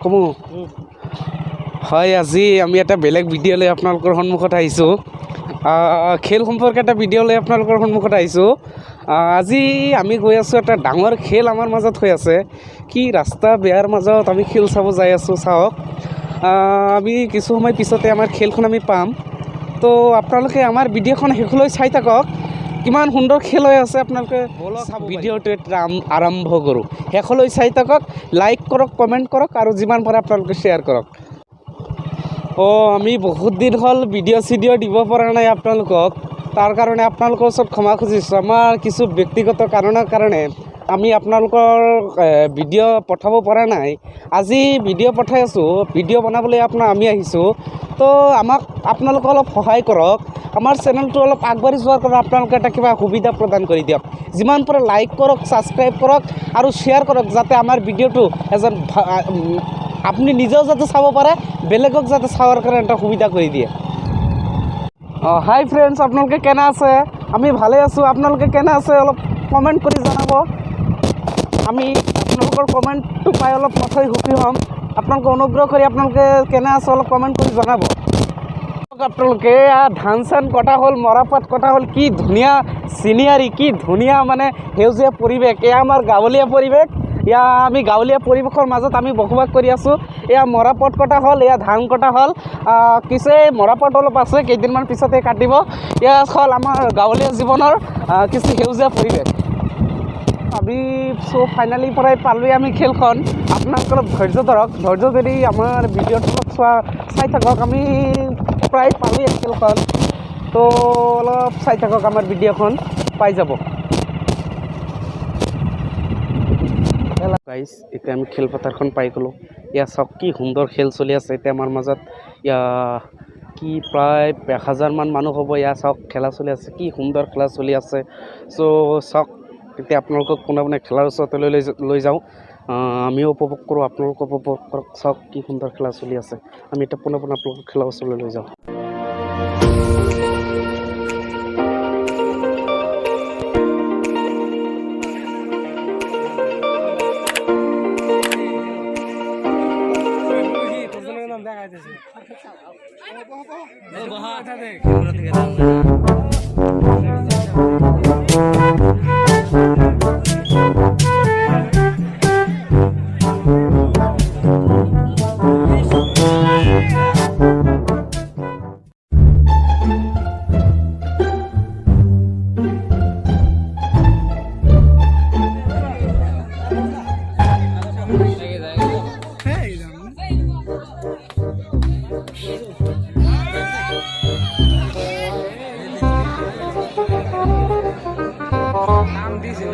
কমু হয় আজি আমি এটা বেলেগ ভিডিঅ' লৈ আপোনালোকৰ সন্মুখত আহিছোঁ খেল সম্পৰ্কে এটা ভিডিঅ' লৈ আপোনালোকৰ সন্মুখত আহিছোঁ আজি আমি গৈ আছোঁ এটা ডাঙৰ খেল আমাৰ মাজত হৈ আছে কি ৰাস্তা বেয়াৰ মাজত আমি খেল চাব যাই আছোঁ চাওক আমি কিছু সময় পিছতে আমাৰ খেলখন আমি পাম তো আপোনালোকে আমাৰ ভিডিঅ'খন শেষলৈ চাই থাকক কিমান সুন্দৰ খেল হৈ আছে আপোনালোকে ভিডিঅ'টো আৰম্ভ কৰোঁ শেষলৈ চাই থাকক লাইক কৰক কমেণ্ট কৰক আৰু যিমান পাৰে আপোনালোকে শ্বেয়াৰ কৰক আমি বহুত দিন হ'ল ভিডিঅ' দিব পৰা নাই আপোনালোকক তাৰ কাৰণে আপোনালোকৰ ওচৰত ক্ষমা খুজিছোঁ আমাৰ কিছু ব্যক্তিগত কাৰণৰ কাৰণে আমি আপোনালোকৰ ভিডিঅ' পঠাব পৰা নাই আজি ভিডিঅ' পঠাই আছোঁ ভিডিঅ' বনাবলৈ আমি আহিছোঁ তো আমাক আপোনালোকে অলপ সহায় কৰক আমাৰ চেনেলটো অলপ আগবাঢ়ি যোৱাৰ কাৰণে আপোনালোকে এটা কিবা সুবিধা প্ৰদান কৰি দিয়ক যিমান পাৰে লাইক কৰক ছাবস্ক্ৰাইব কৰক আৰু শ্বেয়াৰ কৰক যাতে আমাৰ ভিডিঅ'টো এজন আপুনি নিজেও যাতে চাব পাৰে বেলেগক যাতে চাৱাৰ কাৰণে এটা সুবিধা কৰি দিয়ে হাই ফ্ৰেণ্ডছ আপোনালোকে কেনে আছে আমি ভালে আছোঁ আপোনালোকে কেনে আছে অলপ কমেণ্ট কৰি জনাব আমি আপোনালোকৰ কমেণ্টটো পাই অলপ নথৈ সুখী হ'ম আপোনালোকে অনুগ্ৰহ কৰি আপোনালোকে কেনে আছে অলপ কমেণ্ট কৰি জনাব আপোনালোকে ধান চান কটা হ'ল মৰাপাত কটা হ'ল কি ধুনীয়া চিনিয়াৰী কি ধুনীয়া মানে সেউজীয়া পৰিৱেশ এয়া আমাৰ গাঁৱলীয়া পৰিৱেশ এয়া আমি গাঁৱলীয়া পৰিৱেশৰ মাজত আমি বসবাস কৰি আছোঁ এয়া মৰাপাত কটা হ'ল এয়া ধান কটা হ'ল কিছু মৰাপাত অলপ আছে কেইদিনমান পিছতে কাটিব এয়া হ'ল আমাৰ গাঁৱলীয়া জীৱনৰ কিছু সেউজীয়া পৰিৱেশ আমি ফাইনেলি পৰাই পালোঁৱে আমি খেলখন আপোনালোকে অলপ ধৈৰ্য ধৰক ধৈৰ্য ধৰি আমাৰ ভিডিঅ'টো অলপ চাই থাকক আমি প্ৰায় পালোঁৱে খেলখন তো অলপ চাই থাকক আমাৰ ভিডিঅ'খন পাই যাব গাইজ এতিয়া আমি খেলপথাৰখন পাই গ'লোঁ এয়া চাওক কি সুন্দৰ খেল চলি আছে এতিয়া আমাৰ মাজত এয়া কি প্ৰায় 1000মান মানুহ হ'ব এয়া চাওক খেলা চলি আছে কি সুন্দৰ খেলা চলি আছে চ' চাওক এতিয়া আপোনালোকক পোনে পোনে খেলাৰ ওচৰলৈ লৈ যাওঁ আমিও উপভোগ কৰোঁ আপোনালোকক উপভোগ কৰক চাওক কি সুন্দৰ খেলা চলি আছে আমি এতিয়া পোনে পোনে আপোনালোকক খেলাৰ ওচৰলৈ লৈ যাওঁ নাম দিছিল